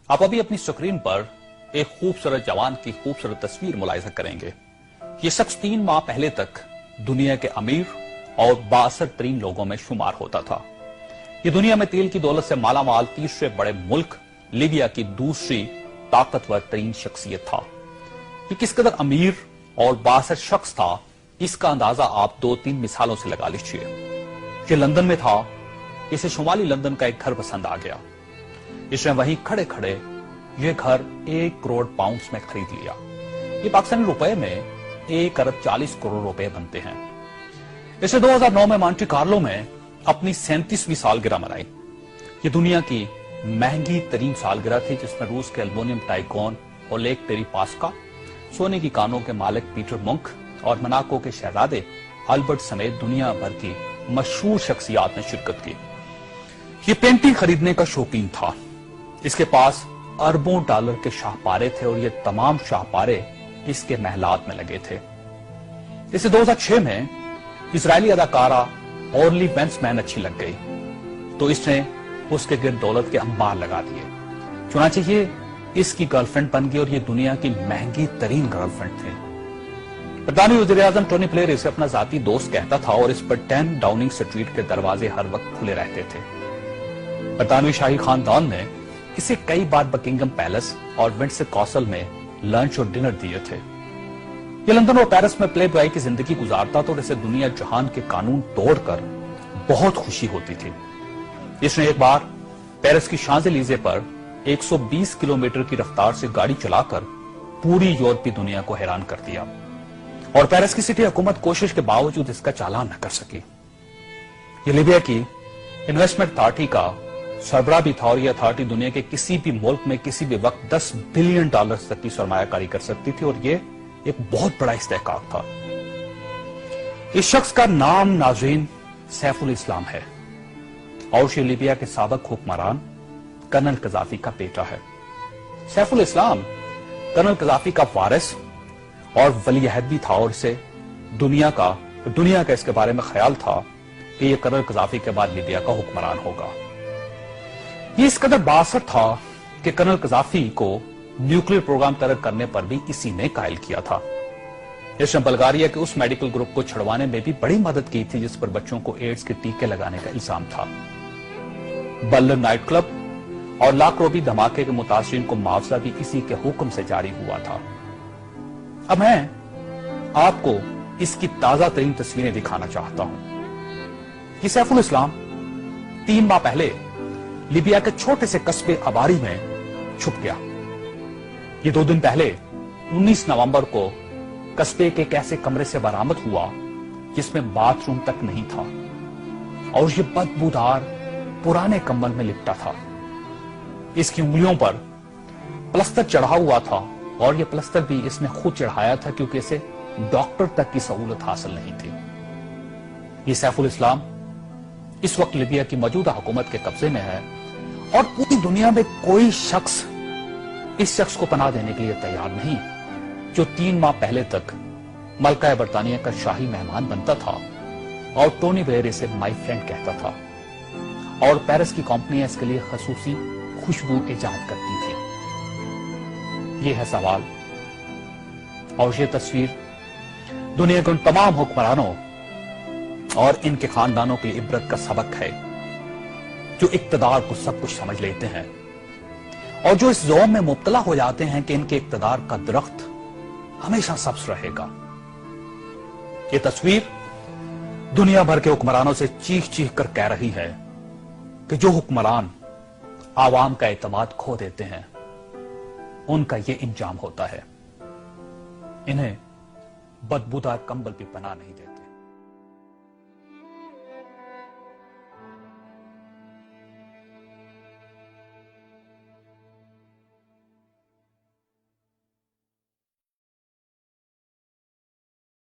آپ ابھی اپنی سکرین پر ایک خوبصورت جوان کی خوبصورت تصویر ملاحظہ کریں گے. یہ شخص 3 ماہ پہلے تک دنیا کے امیر اور بااثر ترین لوگوں میں شمار ہوتا تھا. یہ دنیا میں تیل کی دولت سے مالا مال تیسرے بڑے ملک لیبیا کی دوسری طاقتور ترین شخصیت تھا. یہ کس قدر امیر اور بااثر شخص تھا، اس کا اندازہ آپ 2-3 مثالوں سے لگا لیجئے. یہ لندن میں تھا. اسے شمالی لندن کا ایک گھر پسند آ گیا. اس نے وہیں کھڑے کھڑے یہ گھر 1 کروڑ پاؤنڈز میں خرید لیا. یہ پاکستانی روپے میں 1 ارب 40 کروڑ روپے بنتے ہیں. اس نے 2009 میں مونٹی کارلو میں اپنی 37ویں سالگرہ منائی. یہ دنیا کی مہنگی ترین سالگرہ تھی، جس میں روس کے ایلومینیم ٹائکون اور لیک ٹیری پاسکا، سونے کی کانوں کے مالک پیٹر منک اور مناکو کے شہزادے البرٹ سمیت دنیا بھر کی مشہور شخصیات نے شرکت کی. یہ پینٹنگ خریدنے کا شوقین تھا. اس کے پاس اربوں ڈالر کے شاہپارے تھے اور یہ تمام شاہپارے اس کے محلات میں لگے تھے. اسے 2006 میں اسرائیلی اداکارہ اورلی بینسمین اچھی لگ گئی تو اس نے اس کے گرد دولت کے انبار لگا دیے. چنانچہ یہ اس کی گرل فرینڈ بن گئی اور یہ دنیا کی مہنگی ترین گرل فرینڈ تھی. برطانوی وزیر اعظم ٹونی بلیئر اسے اپنا ذاتی دوست کہتا تھا اور اس پر 10 ڈاؤننگ سٹریٹ کے دروازے ہر وقت کھلے رہتے تھے. برطانوی شاہی خاندان نے اسے کئی بار بکنگم پیلس اور ونڈسر کاسل میں لنچ اور ڈنر دیے تھے. یہ لندن اور پیرس میں پلے بوائے کی زندگی گزارتا تھا اور اسے دنیا جہان کے قانون توڑ کر بہت خوشی ہوتی تھی. اس نے ایک بار پیرس کی شانزلیزے پر 120 کلومیٹر کی رفتار سے گاڑی چلا کر پوری یورپی دنیا کو حیران کر دیا اور پیرس کی سٹی حکومت کوشش کے باوجود اس کا چالان نہ کر سکی. یہ لیبیا کی انویسٹمنٹ اتھارٹی کا سربراہ بھی تھا اور یہ اتھارٹی دنیا کے کسی بھی ملک میں کسی بھی وقت $10 بلین تک کی سرمایہ کاری کر سکتی تھی اور یہ ایک بہت بڑا استحقاق تھا. اس شخص کا نام ناظرین سیف الاسلام ہے اور یہ لیبیا کے سابق حکمران کرنل قذافی کا بیٹا ہے. سیف الاسلام کرنل قذافی کا وارث اور ولی عہد بھی تھا اور اسے دنیا کا اس کے بارے میں خیال تھا کہ یہ کرنل قذافی کے بعد لیبیا کا حکمران ہوگا. یہ اس قدر بااثر تھا کہ کرنل قذافی کو نیوکلیر پروگرام ترک کرنے پر بھی اسی نے قائل کیا تھا. اس نے بلغاریہ کے اس میڈیکل گروپ کو چھڑوانے میں بھی بڑی مدد کی تھی جس پر بچوں کو ایڈز کے ٹیکے لگانے کا الزام تھا. برلن نائٹ کلب اور لاکھ روپی دھماکے کے متاثرین کو معاوضہ بھی اسی کے حکم سے جاری ہوا تھا. اب میں آپ کو اس کی تازہ ترین تصویریں دکھانا چاہتا ہوں. یہ سیف الاسلام 3 ماہ پہلے لیبیا کے چھوٹے سے قصبے اباری میں چھپ گیا. یہ 2 دن پہلے 19 نومبر کو قصبے کے ایک ایسے کمرے سے برآمد ہوا جس میں باتھ روم تک نہیں تھا اور یہ بدبودار پرانے کمبل میں لپٹا تھا. اس کی انگلیوں پر پلستر چڑھا ہوا تھا اور یہ پلستر بھی اس نے خود چڑھایا تھا کیونکہ اسے ڈاکٹر تک کی سہولت حاصل نہیں تھی. یہ سیف الاسلام اس وقت لیبیا کی موجودہ حکومت کے قبضے میں ہے اور پوری دنیا میں کوئی شخص اس شخص کو پناہ دینے کے لیے تیار نہیں جو 3 ماہ پہلے تک ملکہ برطانیہ کا شاہی مہمان بنتا تھا اور ٹونی بلیئر اسے مائی فرینڈ کہتا تھا اور پیرس کی کمپنیاں اس کے لیے خصوصی خوشبو ایجاد کرتی تھی. یہ ہے سوال اور یہ تصویر دنیا کے ان تمام حکمرانوں اور ان کے خاندانوں کی عبرت کا سبق ہے جو اقتدار کو سب کچھ سمجھ لیتے ہیں اور جو اس زوم میں مبتلا ہو جاتے ہیں کہ ان کے اقتدار کا درخت ہمیشہ سبز رہے گا. یہ تصویر دنیا بھر کے حکمرانوں سے چیخ چیخ کر کہہ رہی ہے کہ جو حکمران عوام کا اعتماد کھو دیتے ہیں ان کا یہ انجام ہوتا ہے. انہیں بدبودار کمبل بھی پناہ نہیں دیتے.